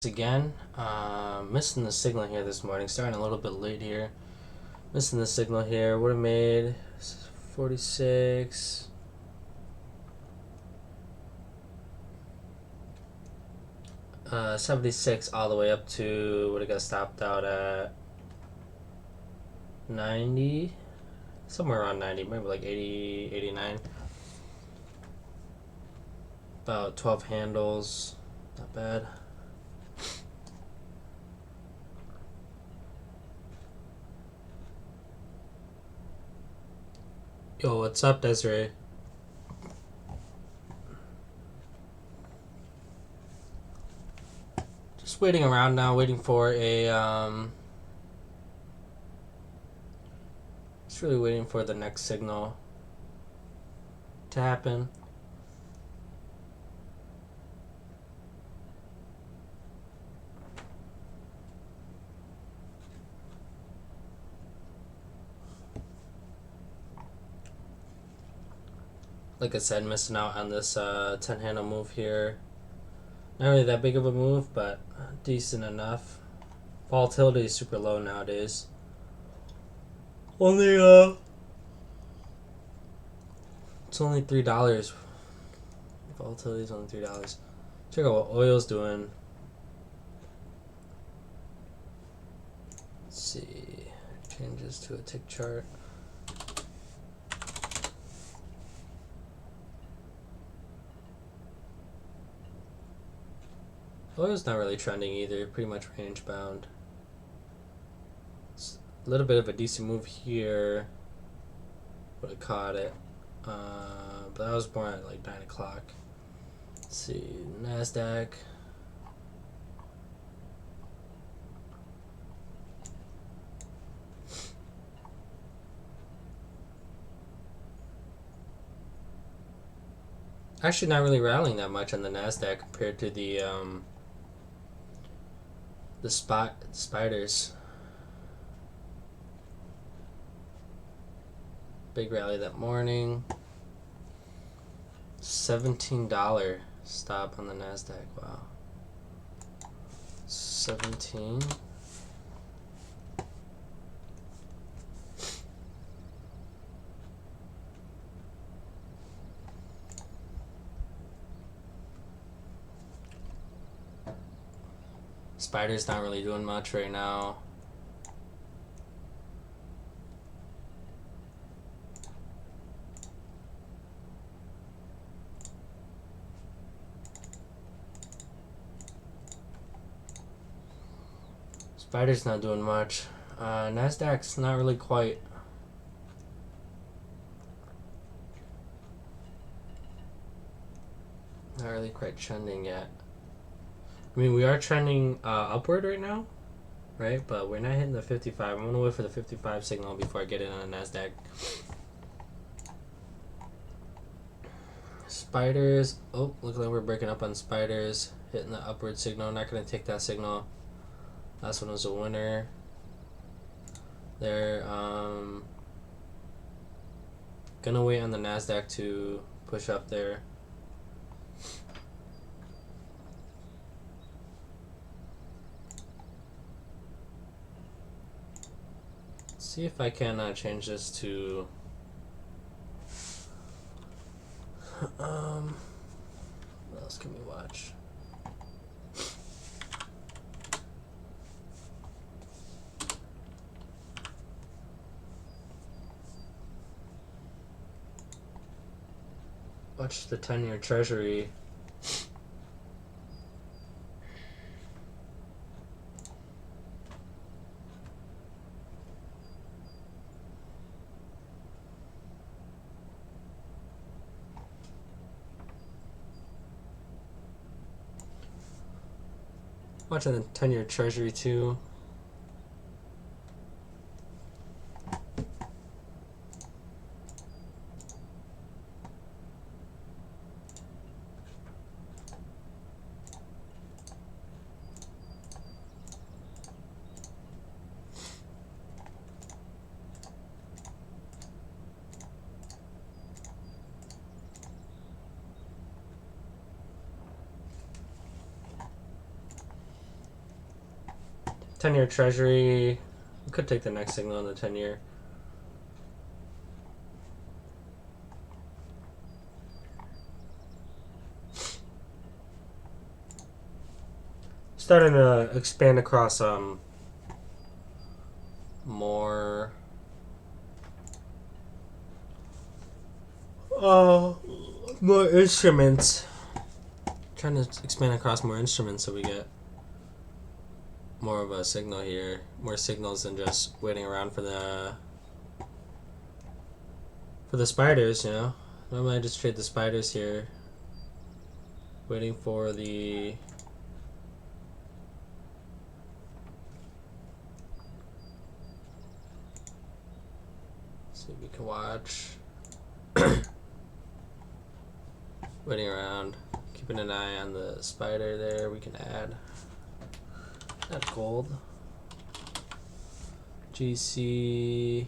Again. Missing the signal here this morning. Starting a little bit late here. Missing the signal here. Would have made 46. 76 all the way up to, would have got stopped out at 90. Somewhere around 90. Maybe like 80, 89. About 12 handles. Not bad. Yo, what's up, Desiree? Just waiting around now, waiting for a just really waiting for the next signal to happen. Like I said, missing out on this 10 handle move here. Not really that big of a move, but decent enough. Volatility is super low nowadays. Only it's only $3. Volatility is only $3. Check out what oil's doing. Let's see. Changes to a tick chart. Oil's not really trending either, pretty much range bound. It's a little bit of a decent move here. Would have caught it. But that was more at like 9 o'clock. Let's see, NASDAQ. Actually not really rallying that much on the NASDAQ compared to the spiders. Big rally that morning. $17 stop on the NASDAQ. Wow. 17. Spider's not really doing much right now. Spider's not doing much. NASDAQ's not really quite. Not really quite trending yet. I mean, we are trending upward right now, right? But we're not hitting the 55. I'm gonna wait for the 55 signal before I get in on the NASDAQ. Spiders. Oh, looks like we're breaking up on spiders. Hitting the upward signal. Not gonna take that signal. Last one was a winner. They're gonna wait on the NASDAQ to push up there. See if I can change this to what else can we watch? Watch the 10-year treasury. Watching the 10-year treasury too. 10-year treasury. We could take the next signal on the 10-year. Starting to expand across more more instruments. Trying to expand across more instruments so we get more of a signal here, more signals than just waiting around for the spiders, you know. Normally I just trade the spiders here, waiting for the see if we can watch. Waiting around, keeping an eye on the spider there. We can add gold. GC,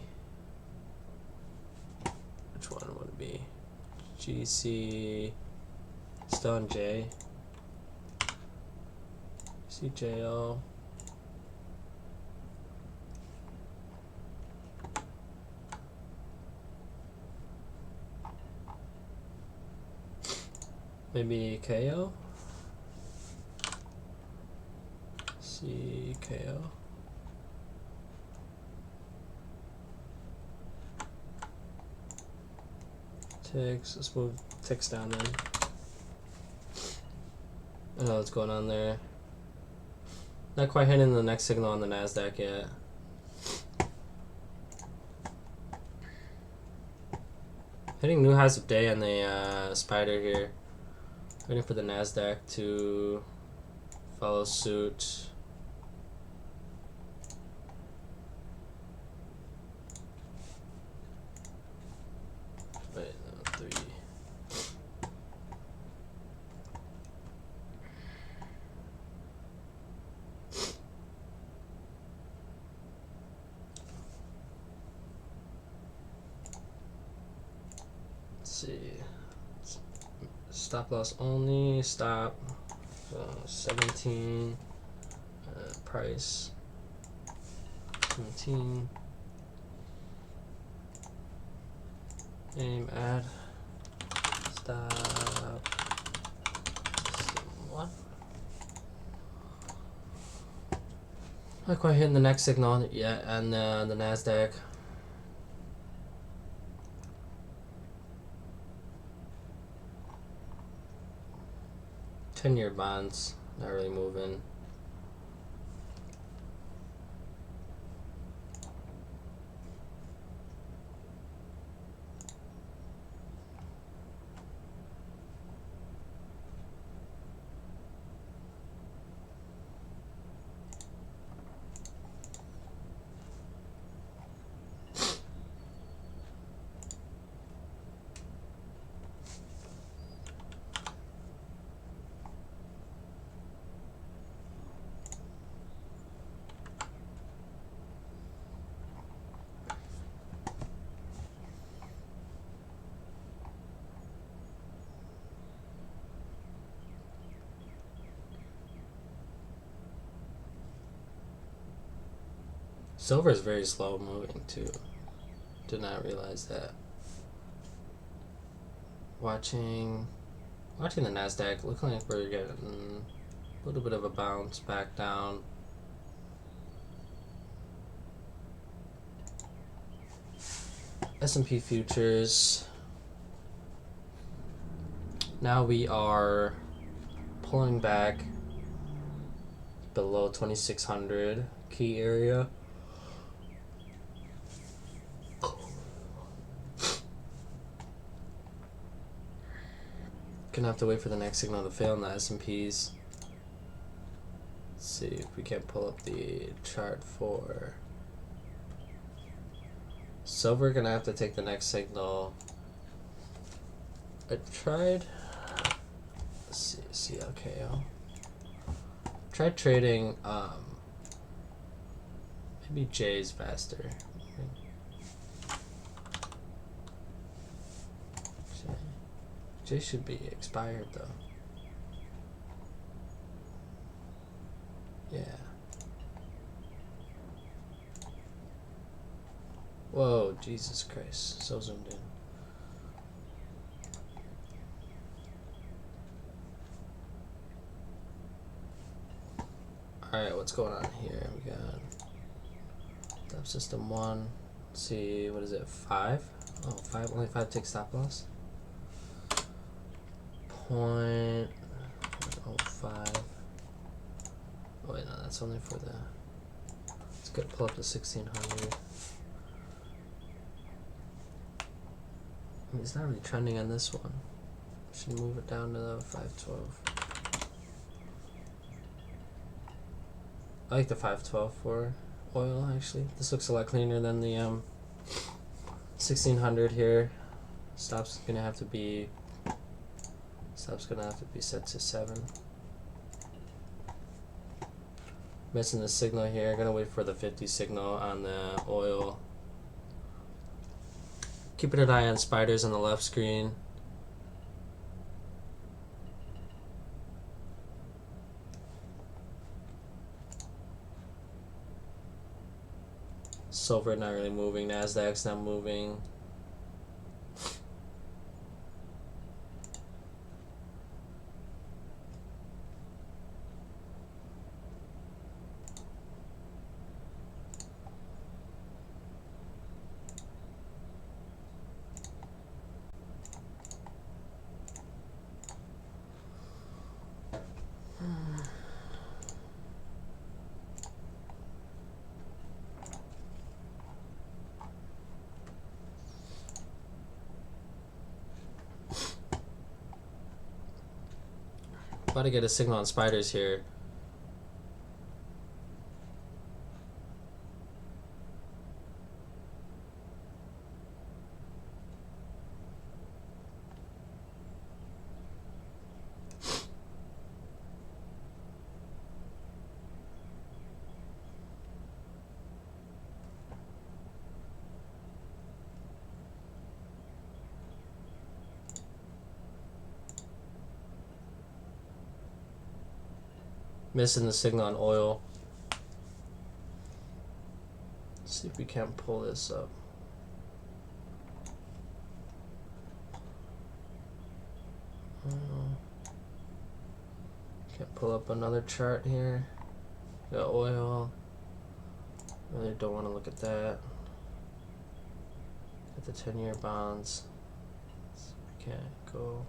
which one would it be? GC, still on J. CJO. Maybe KO? CKO. Ticks, let's move ticks down then. I know what's going on there. Not quite hitting the next signal on the NASDAQ yet. Hitting new highs of day on the spider here. Waiting for the NASDAQ to follow suit. Wait, no, 3. Let's see. Stop loss only. Stop. 17. Price. 17. Aim, add. Stop. 1. Not quite hitting the next signal yet on the NASDAQ. Ten-year bonds, not really moving. Silver is very slow moving too. Did not realize that. Watching the NASDAQ, looking like we're getting a little bit of a bounce back down. S&P futures. Now we are pulling back below 2600 key area. Gonna have to wait for the next signal to fail in the S&Ps. Let's see if we can pull up the chart for silver. Gonna have to take the next signal. I tried. Let's see, CLKO. Tried trading. Maybe J's faster. J should be expired though. Yeah. Whoa, Jesus Christ. So zoomed in. Alright, what's going on here? We got stop system 1. Let's see, what is it? 5? Oh, 5. Only 5 take stop loss. 0.05. Oh wait, no, that's only for the. Let's get pull up to 1600. It's not really trending on this one. Should move it down to the 512. I like the 512 for oil actually. This looks a lot cleaner than the 1600 here. Stop's gonna have to be set to 7. Missing the signal here. Gonna wait for the 50 signal on the oil. Keeping an eye on spiders on the left screen. Silver not really moving. Nasdaq's not moving. About to get a signal on spiders here. Missing the signal on oil. Let's see if we can pull this up. Can't pull up another chart here. Got oil. Really don't want to look at that. Got the 10-year bonds. So we can't go.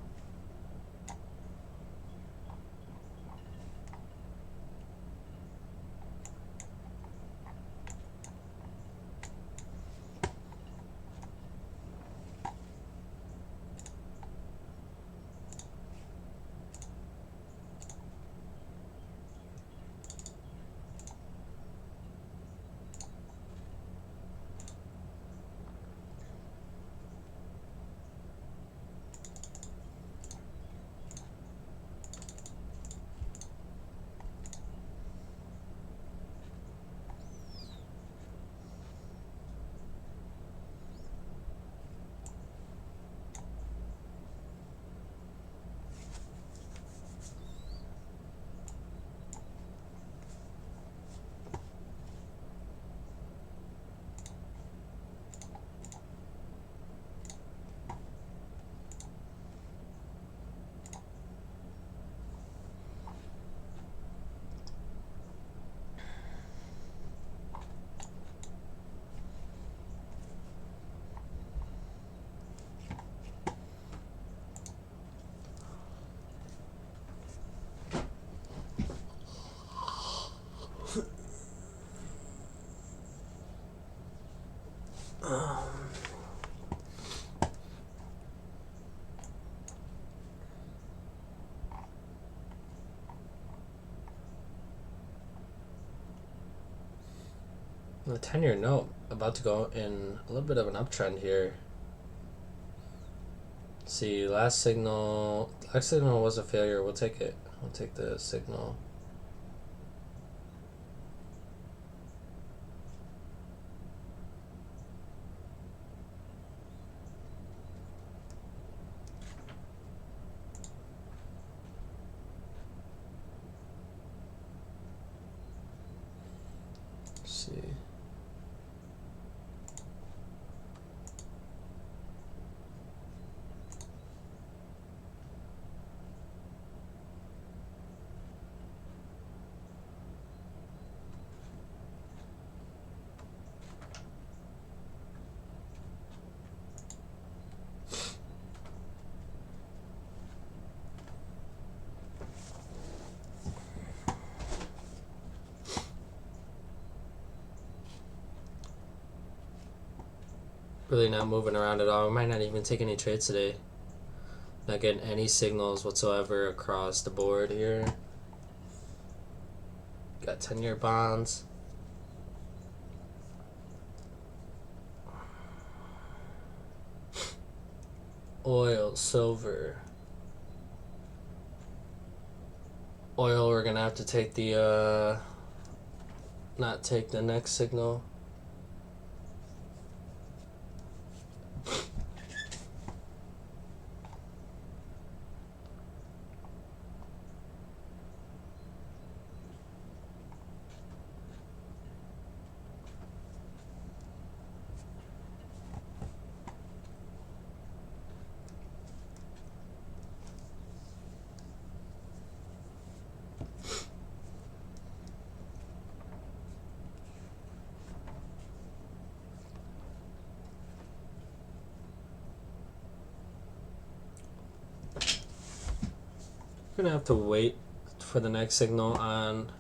The 10-year note about to go in a little bit of an uptrend here. Let's see, last signal was a failure. We'll take it. We'll take the signal. Let's see. Really not moving around at all. We might not even take any trades today. Not getting any signals whatsoever across the board here. Got 10-year bonds. Oil, silver. Oil, we're gonna have to take the not take the next signal. We're gonna have to wait for the next signal on.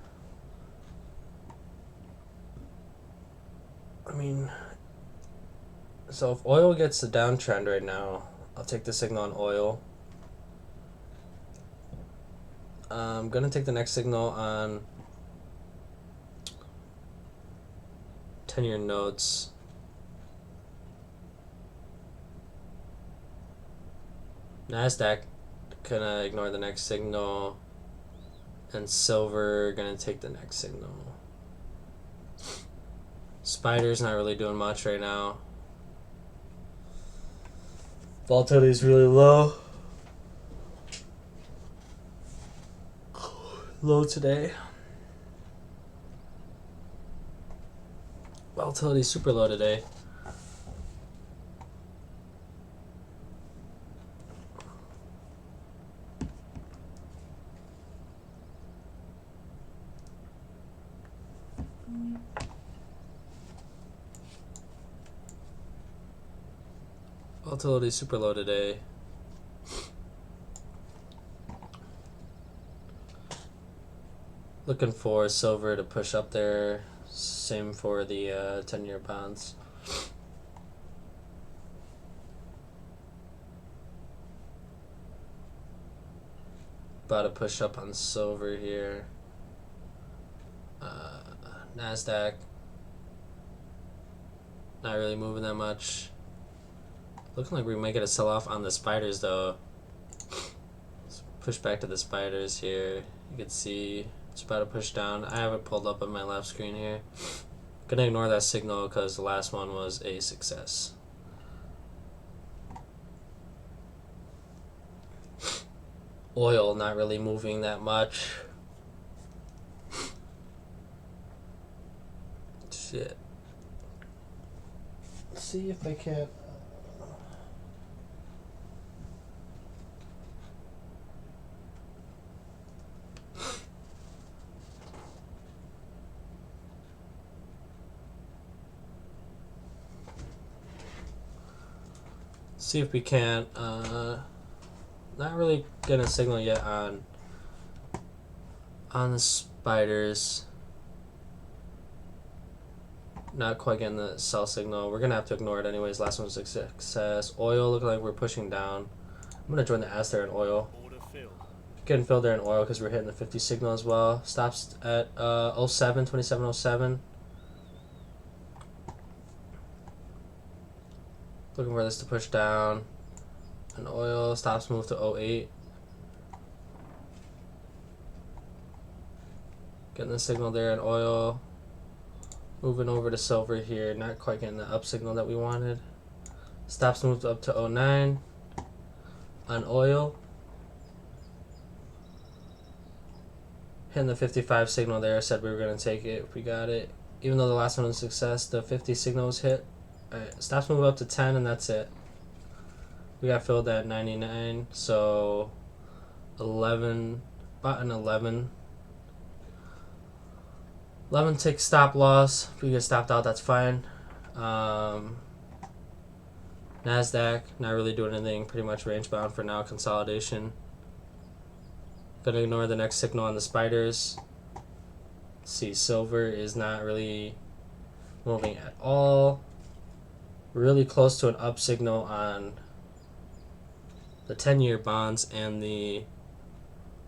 So if oil gets the downtrend right now, I'll take the signal on oil. I'm gonna take the next signal on 10-year notes. NASDAQ gonna ignore the next signal, and silver gonna take the next signal. Spider's not really doing much right now. Volatility is really low. Low today. Volatility is super low today. Volatility is super low today. Looking for silver to push up there. Same for the 10-year bonds. About to push up on silver here. NASDAQ. Not really moving that much. Looking like we might get a sell-off on the spiders though. Let's push back to the spiders here. You can see it's about to push down. I have it pulled up on my left screen here. Gonna ignore that signal because the last one was a success. Oil not really moving that much. Shit. Let's see if I can. See if we can. Not really getting a signal yet on the spiders. Not quite getting the sell signal. We're gonna have to ignore it anyways. Last one's a success. Oil looking like we're pushing down. I'm gonna join the S there in oil. Getting filled there in oil because we're hitting the 50 signal as well. Stops at 07, 2707. Looking for this to push down. And oil stops move to 08. Getting the signal there in oil. Moving over to silver here. Not quite getting the up signal that we wanted. Stops moved up to 09 on oil. Hitting the 55 signal there. Said we were going to take it if we got it. Even though the last one was a success, the 50 signal was hit. Alright, stops move up to 10 and that's it. We got filled at 99, so 11, about an 11. 11 tick stop loss. If we get stopped out, that's fine. NASDAQ, not really doing anything. Pretty much range bound for now. Consolidation. Gonna ignore the next signal on the spiders. See, silver is not really moving at all. really close to an up signal on the 10-year bonds and the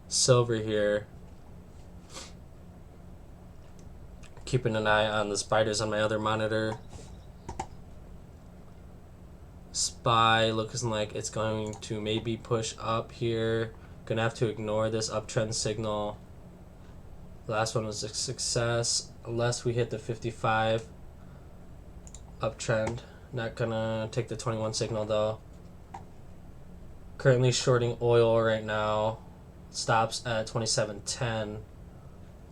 silver here. Keeping an eye on the spiders on my other monitor. SPY looking like it's going to maybe push up here. Gonna have to ignore this uptrend signal. The last one was a success unless we hit the 55 uptrend. Not gonna take the 21 signal though. Currently shorting oil right now. Stops at 27.10.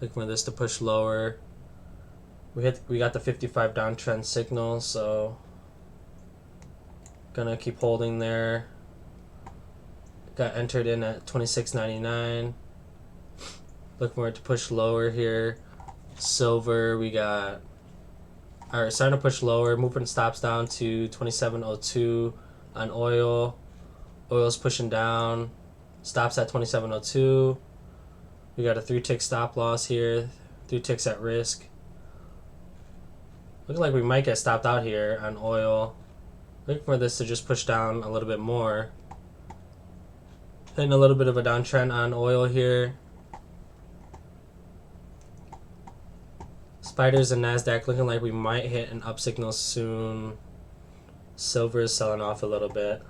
Looking for this to push lower. We got the 55 downtrend signal, so gonna keep holding there. Got entered in at 26.99. Looking for it to push lower here. Silver, we got starting to push lower. Moving stops down to 27.02 on oil. Oil's pushing down. Stops at 27.02. We got a 3-tick stop loss here. 3 ticks at risk. Looking like we might get stopped out here on oil. Looking for this to just push down a little bit more. Hitting a little bit of a downtrend on oil here. Spiders and NASDAQ looking like we might hit an up signal soon. Silver is selling off a little bit.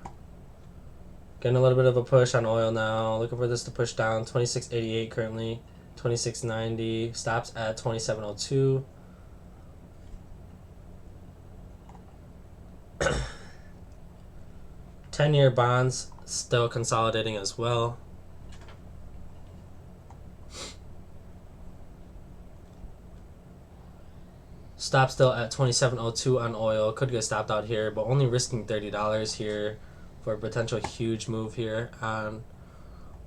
Getting a little bit of a push on oil now. Looking for this to push down. 26.88 currently. 26.90. Stops at 27.02. Ten-year bonds still consolidating as well. Stop still at 27.02 on oil. Could get stopped out here, but only risking $30 here for a potential huge move here on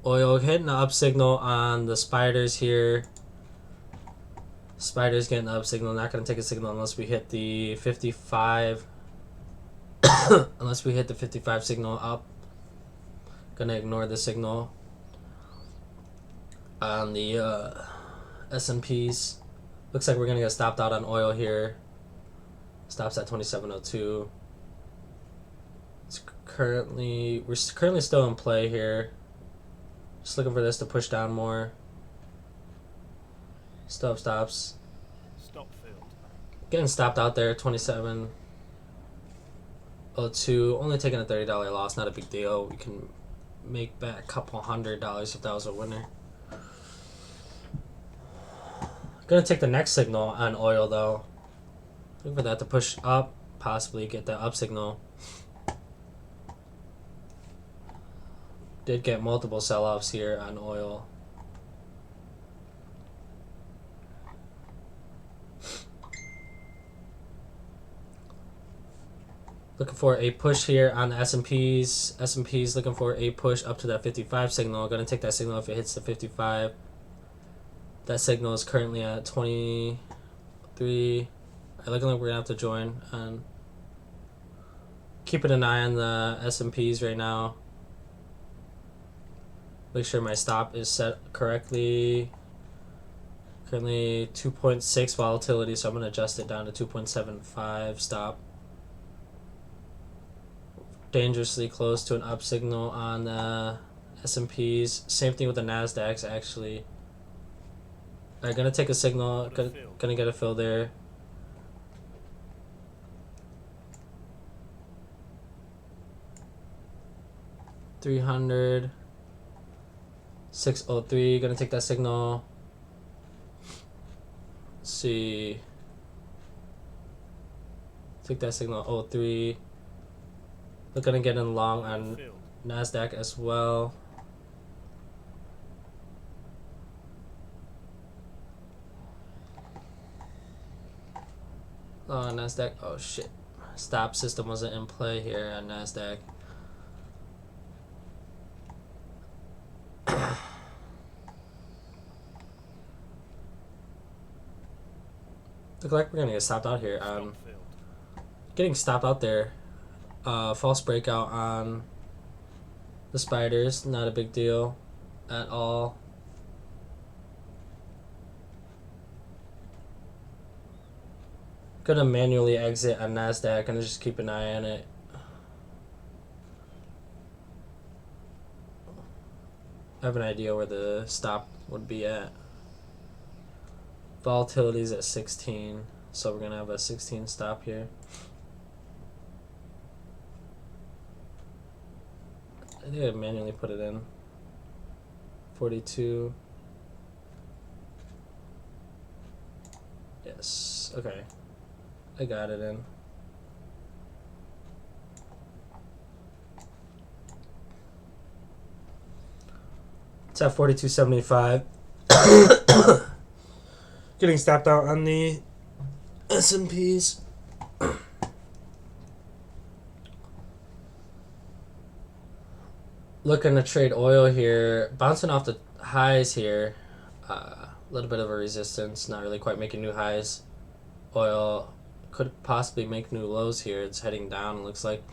oil. Hitting the up signal on the spiders here. Spiders getting the up signal. Not going to take a signal unless we hit the 55. Unless we hit the 55 signal up. Gonna ignore the signal on the S&Ps. Looks like we're gonna get stopped out on oil here. Stops at 27.02. We're currently still in play here. Just looking for this to push down more. Still have stops. Stop field. Getting stopped out there, 27.02. Only taking a $30 loss, not a big deal. We can make back a couple $100 if that was a winner. Gonna take the next signal on oil though. Look for that to push up, possibly get that up signal. Did get multiple sell-offs here on oil. Looking for a push here on the S&Ps. S&Ps looking for a push up to that 55 signal. Gonna take that signal if it hits the 55. That signal is currently at 23. Looking like we're gonna have to join and keeping an eye on the S&Ps right now. Make sure my stop is set correctly. Currently 2.6 volatility, so I'm gonna adjust it down to 2.75 stop. Dangerously close to an up signal on the S&Ps. Same thing with the NASDAQs actually. Alright, gonna take a signal. Gonna get a fill there. $300. 603. Gonna take that signal. Let's see. Take that signal 03. Looking to get in long on NASDAQ as well. NASDAQ. Oh shit. Stop system wasn't in play here on NASDAQ. Look like we're gonna get stopped out here. Getting stopped out there. False breakout on the spiders. Not a big deal at all. Gonna manually exit on NASDAQ and just keep an eye on it. I have an idea where the stop would be at. Volatility is at 16, so we're gonna have a 16 stop here. I think I manually put it in. 42. Yes, okay. I got it in. It's at 42.75. Getting stopped out on the S&Ps. Looking to trade oil here, bouncing off the highs here. A little bit of a resistance, not really quite making new highs. Oil could possibly make new lows here. It's heading down, it looks like.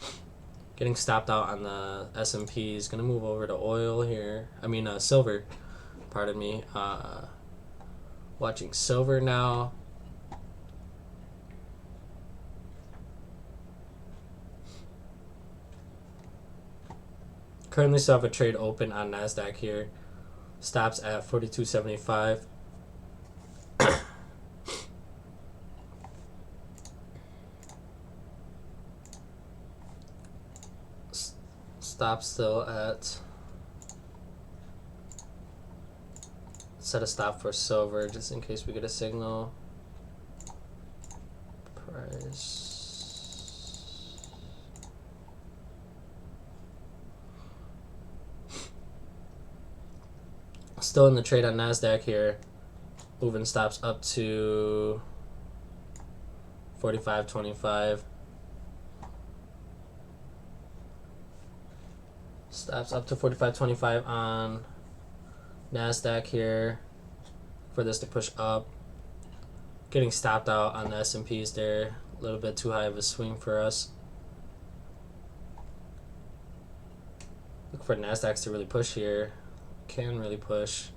Getting stopped out on the S&P is gonna move over to oil here. I mean silver. Pardon me. Watching silver now. Currently still have a trade open on NASDAQ here. Stops at 42.75. Stop still at, set a stop for silver just in case we get a signal. Price. Still in the trade on NASDAQ here. Moving stops up to 45.25. Stops up to 45.25 on NASDAQ here for this to push up. Getting stopped out on the S&Ps there. A little bit too high of a swing for us. Look for NASDAQs to really push here. Can really push.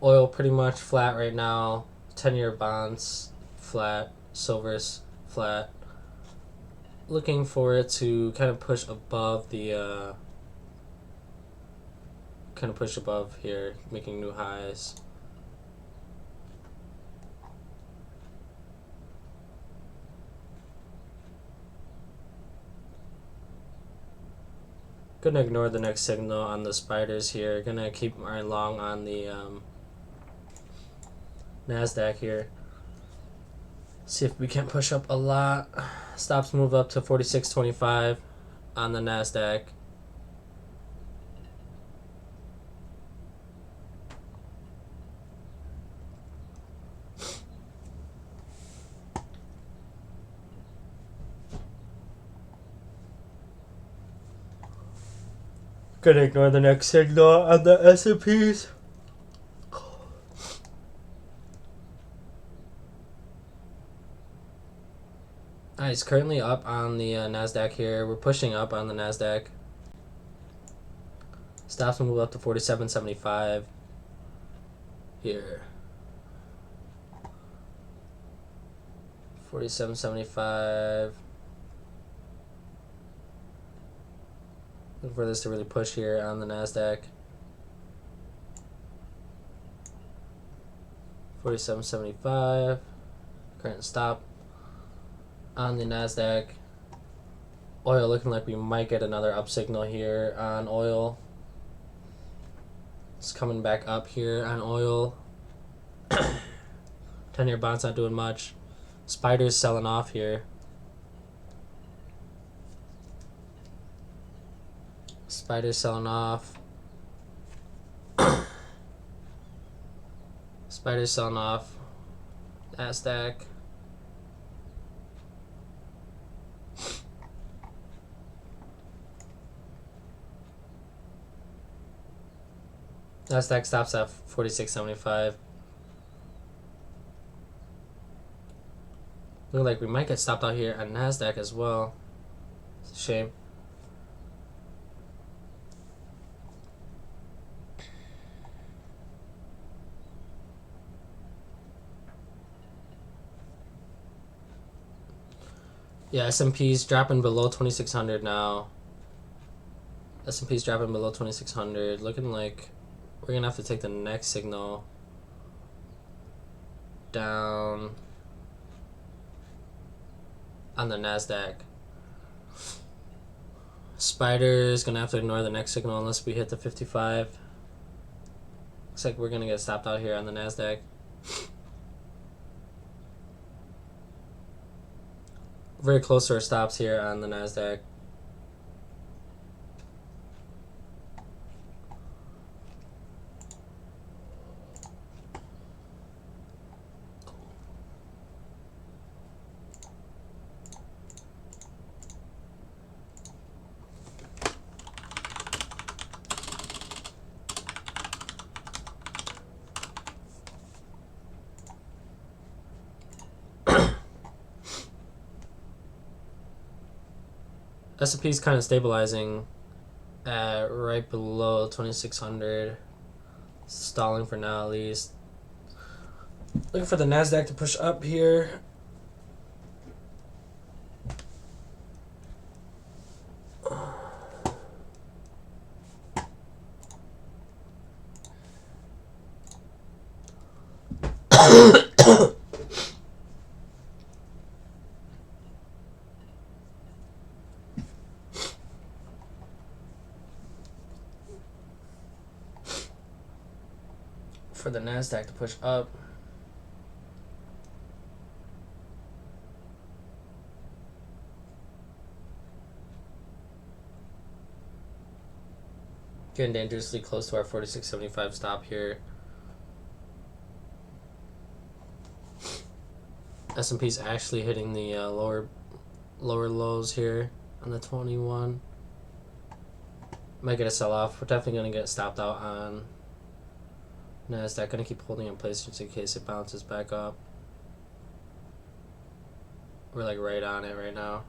Oil pretty much flat right now. 10-year bonds flat. Silver's flat. Looking for it to kind of push above the here, making new highs. Gonna ignore the next signal on the spiders here. Gonna keep my long on the NASDAQ here. See if we can push up a lot. Stops move up to 46.25 on the NASDAQ. Gonna ignore the next signal on the S&Ps. It's currently up on the NASDAQ here. We're pushing up on the NASDAQ. Stops will move up to 47.75 here. 47.75. Look for this to really push here on the NASDAQ. 47.75. Current stop on the NASDAQ. Oil looking like we might get another up signal here on oil. It's coming back up here on oil. 10-year bonds not doing much. Spiders selling off here. Spiders selling off. Spiders selling off. NASDAQ. NASDAQ stops at 46.75. Look like we might get stopped out here on NASDAQ as well. It's a shame. Yeah, S&P's dropping below 2,600 now. S&P's dropping below 2,600. Looking like we're going to have to take the next signal down on the NASDAQ. Spider's going to have to ignore the next signal unless we hit the 55. Looks like we're going to get stopped out here on the NASDAQ. Very close to our stops here on the NASDAQ. S&P is kind of stabilizing at right below 2,600. Stalling for now, at least. Looking for the NASDAQ to push up here. For the NASDAQ to push up. Getting dangerously close to our 46.75 stop here. S&P's actually hitting the lower lows here on the 21. Might get a sell-off. We're definitely going to get stopped out on NASDAQ. Going to keep holding in place just in case it bounces back up. We're like right on it right now.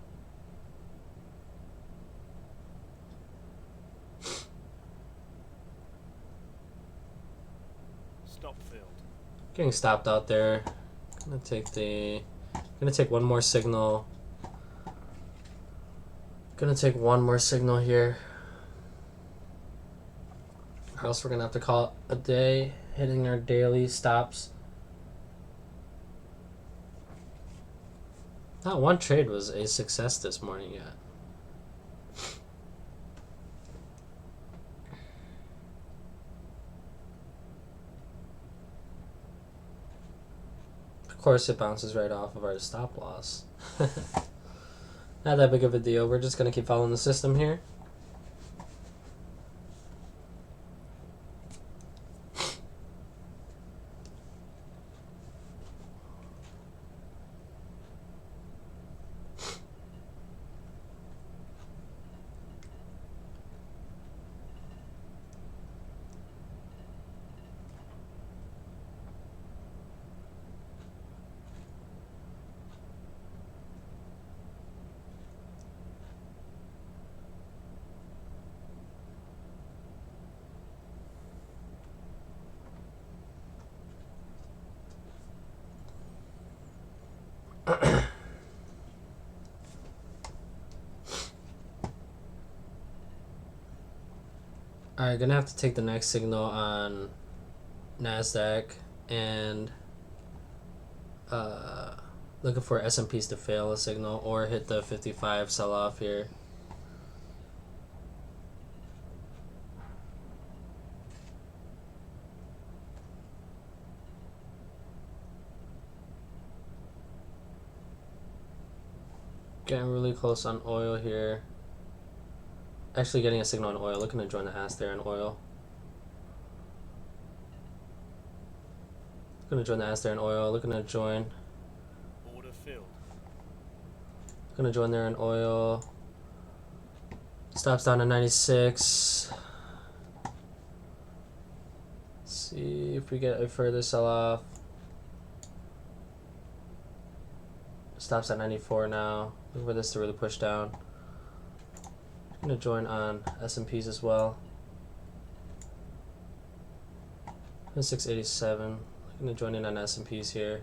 Stop field. Getting stopped out there. Gonna take one more signal. Gonna take one more signal here. Or else we're gonna have to call it a day, hitting our daily stops. Not one trade was a success this morning yet. Of course, it bounces right off of our stop loss. Not that big of a deal. We're just gonna keep following the system here. Alright, gonna have to take the next signal on NASDAQ and looking for S&Ps to fail a signal or hit the 55 sell-off here. Getting really close on oil here. Actually getting a signal on oil. Looking to join the ass there in oil. Looking to join the ass there in oil. Looking to join. Order filled. Looking to join there in oil. Stops down to 96. See if we get a further sell-off. Stops at 94 now. Look for this to really push down. I'm gonna join on S&Ps as well. 687. I'm gonna join in on S&Ps here.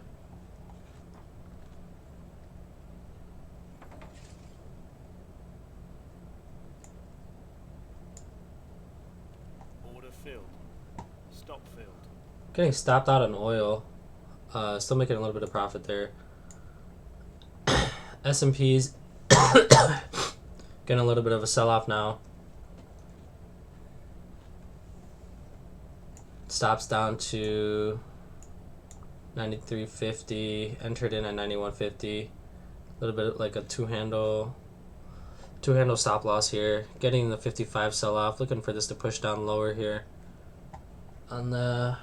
Order filled. Stop filled. Getting stopped out on oil. Still making a little bit of profit there. S&Ps getting a little bit of a sell-off now. Stops down to 93.50. Entered in at 91.50. A little bit like a two-handle stop loss here. Getting the 55 sell-off. Looking for this to push down lower here. On the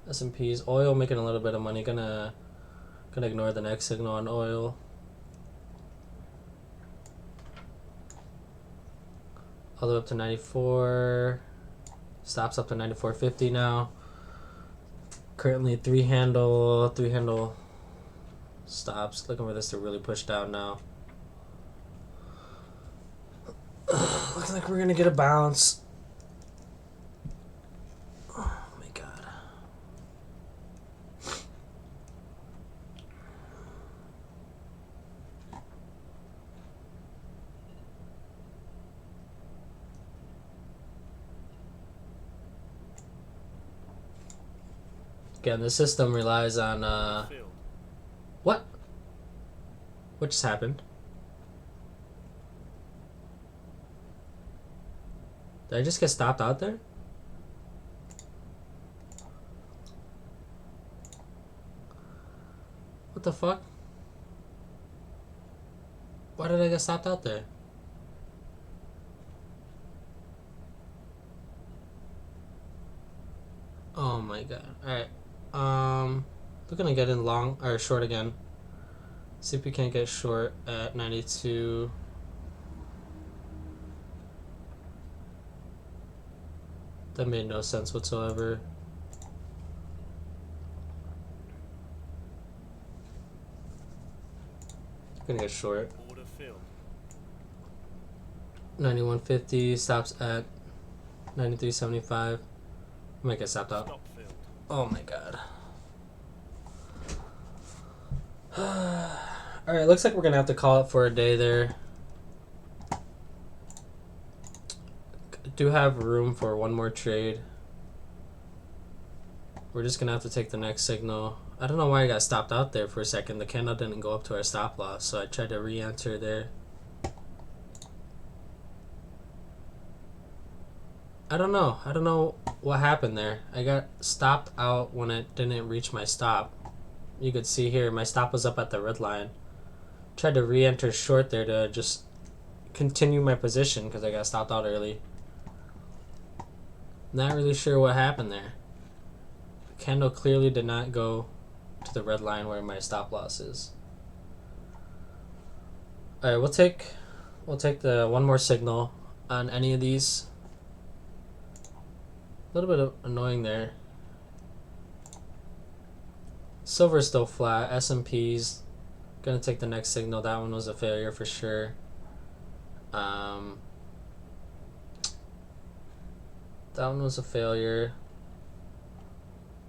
S&Ps, oil making a little bit of money. Gonna ignore the next signal on oil. All the way up to 94. Stops up to 94.50 now. Currently three handle stops. Looking for this to really push down now. Looks like we're gonna get a bounce. Oh my god. Again, the system relies on Filled. what? What just happened? Did I just get stopped out there? What the fuck? Why did I get stopped out there? Oh my god. Alright. We're gonna get in long or short again. See if we can't get short at 92. That made no sense whatsoever. Gonna get short. Order filled. 91.50 stops at 93.75. Might get stopped out. Stop filled. Oh my god. Alright, looks like we're gonna have to call it for a day there. Do have room for one more trade. We're just gonna have to take the next signal. I don't know why I got stopped out there for a second. The candle didn't go up to our stop loss, so I tried to re-enter there. I don't know what happened there. I got stopped out when it didn't reach my stop. You could see here my stop was up at the red line. Tried to re-enter short there to just continue my position because I got stopped out early. Not really sure what happened there. The candle clearly did not go to the red line where my stop loss is. Alright, we'll take the one more signal on any of these. A little bit of annoying there. Silver's still flat. S&P's gonna take the next signal. That one was a failure for sure. That one was a failure.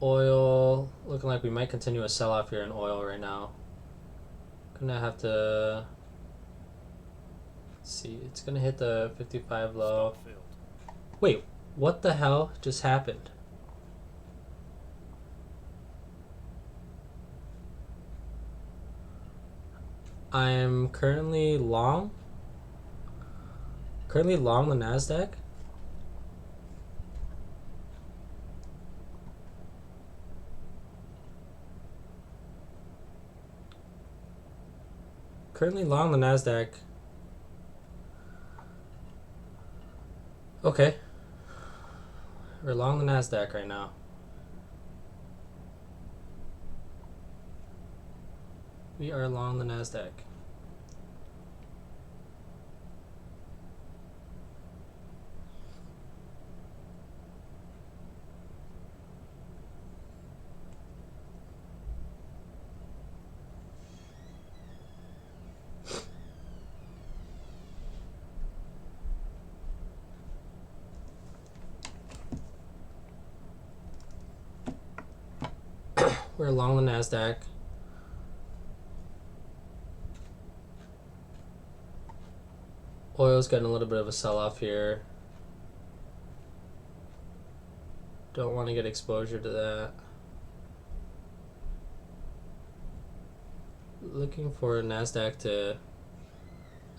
Oil looking like we might continue a sell-off here in oil right now. Gonna have to see. It's gonna hit the 55 low. Stop filled. Wait, what the hell just happened? I'm currently long the NASDAQ. Currently long the NASDAQ. Okay. We're long the NASDAQ right now. We are long the NASDAQ. we're long the NASDAQ. Oil's getting a little bit of a sell-off here. Don't want to get exposure to that. Looking for a NASDAQ to...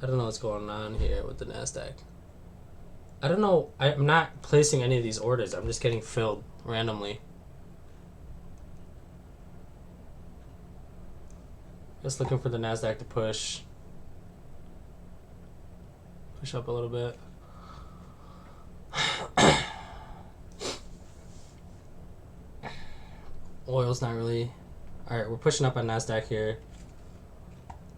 I don't know what's going on here with the NASDAQ. I don't know. I'm not placing any of these orders. I'm just getting filled randomly. Just looking for the NASDAQ to push up a little bit. Oil's not really... Alright, we're pushing up on NASDAQ here.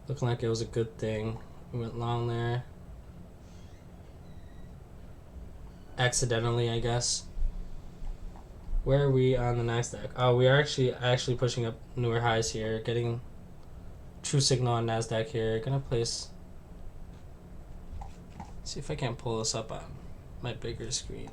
Looking like it was a good thing. We went long there. Accidentally, I guess. Where are we on the NASDAQ? Oh, we are actually pushing up newer highs here. Getting true signal on NASDAQ here. Gonna place... See if I can pull this up on my bigger screen.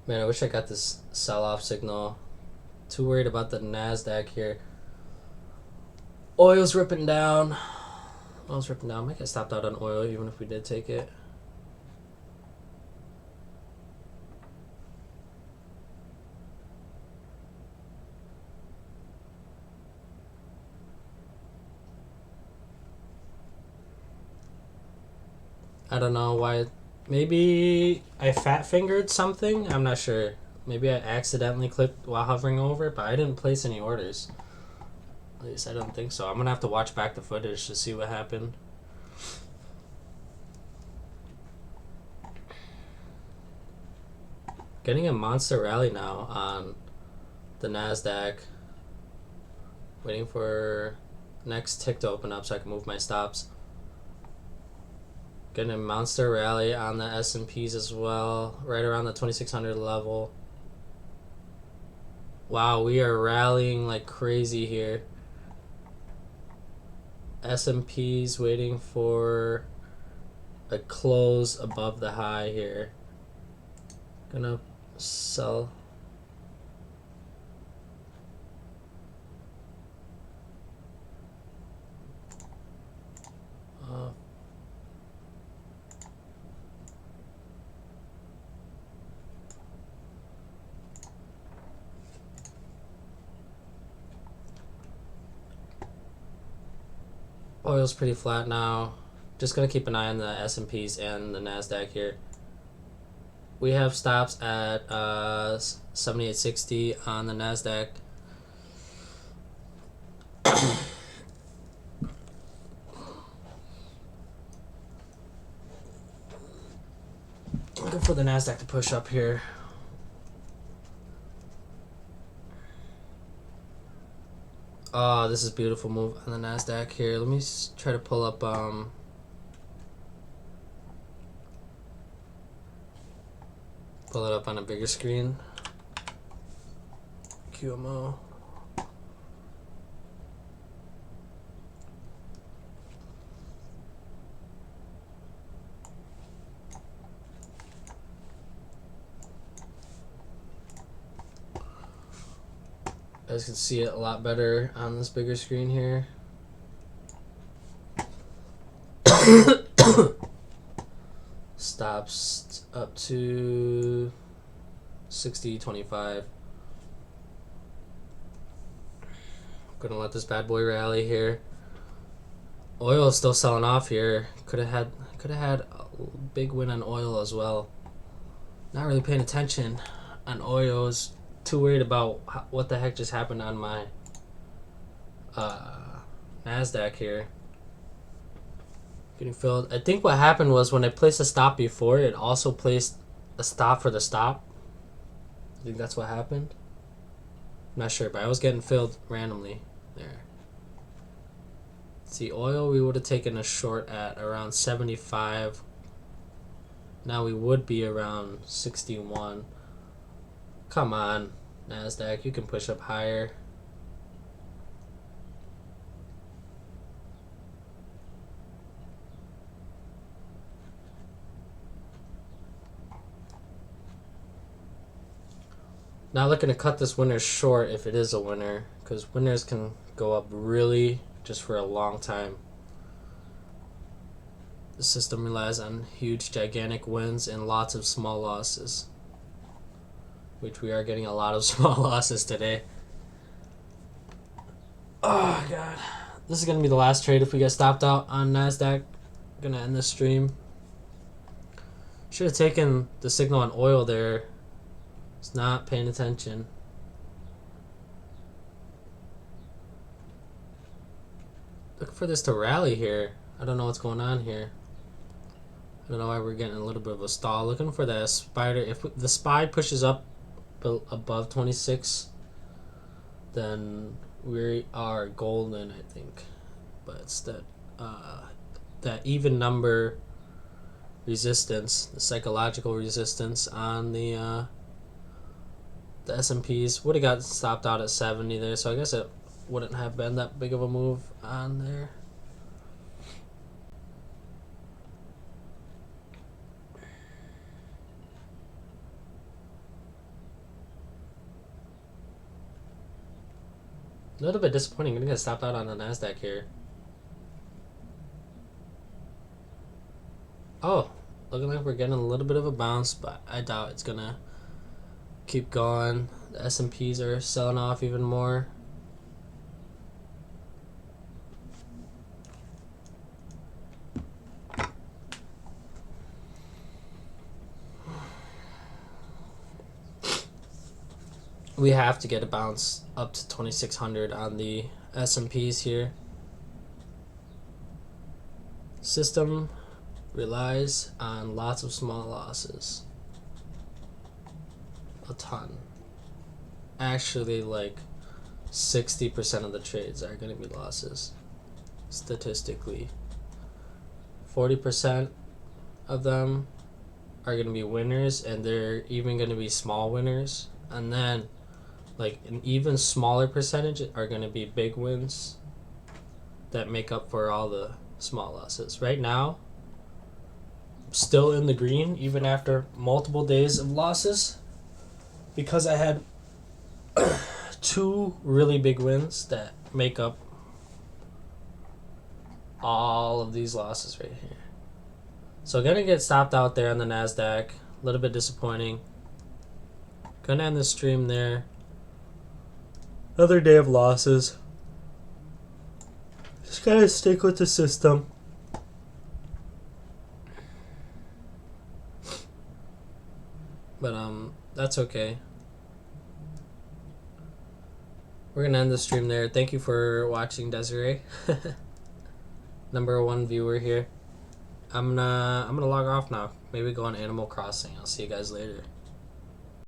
Man, I wish I got this sell-off signal. Too worried about the NASDAQ here. Oil's ripping down. Oil's ripping down. Might get stopped out on oil even if we did take it. I don't know why. Maybe I fat fingered something. I'm not sure. Maybe I accidentally clicked while hovering over it, but I didn't place any orders. At least I don't think so. I'm gonna have to watch back the footage to see what happened. Getting a monster rally now on the NASDAQ. Waiting for next tick to open up so I can move my stops. Getting a monster rally on the S&Ps as well, right around the 2600 level. Wow, we are rallying like crazy here. S&Ps waiting for a close above the high here. Gonna sell. Oil's pretty flat now. Just gonna keep an eye on the S&Ps and the NASDAQ here. We have stops at 7860 on the NASDAQ. Looking for the NASDAQ to push up here. Oh, this is a beautiful move on the NASDAQ here. Let me try to pull up pull it up on a bigger screen. QMO. You guys can see it a lot better on this bigger screen here. Stops up to 60.25. Gonna let this bad boy rally here. Oil is still selling off here. Could have had a big win on oil as well. Not really paying attention on oils. Too worried about what the heck just happened on my NASDAQ here. Getting filled. I think what happened was when I placed a stop before, it also placed a stop for the stop. I think that's what happened. I'm not sure, but I was getting filled randomly there. See, oil we would have taken a short at around 75. Now we would be around 61. Come on, NASDAQ, you can push up higher. Not looking to cut this winner short if it is a winner, because winners can go up really just for a long time. The system relies on huge, gigantic wins and lots of small losses, which we are getting a lot of small losses today. Oh, God. This is going to be the last trade if we get stopped out on NASDAQ. I'm going to end this stream. Should have taken the signal on oil there. It's not paying attention. Looking for this to rally here. I don't know what's going on here. I don't know why we're getting a little bit of a stall. Looking for that spider. If the SPY pushes up above 26, then we are golden, I think. But it's that even number resistance, the psychological resistance on the S&Ps would have got stopped out at 70 there, so I guess it wouldn't have been that big of a move on there. A little bit disappointing. Gonna get stopped out on the NASDAQ here. Oh, looking like we're getting a little bit of a bounce, but I doubt it's gonna keep going. The S&Ps are selling off even more. We have to get a bounce up to 2600 on the S&Ps here. System relies on lots of small losses. A ton. Actually, like 60% of the trades are going to be losses. Statistically. 40% of them are going to be winners, and they're even going to be small winners. And then like an even smaller percentage are going to be big wins that make up for all the small losses. Right now, I'm still in the green even after multiple days of losses because I had 2 really big wins that make up all of these losses right here. So gonna get stopped out there on the NASDAQ. A little bit disappointing. Gonna end the stream there. Another day of losses. Just gotta stick with the system. But that's okay. We're gonna end the stream there. Thank you for watching, Desiree. Number 1 viewer here. I'm gonna log off now. Maybe go on Animal Crossing. I'll see you guys later.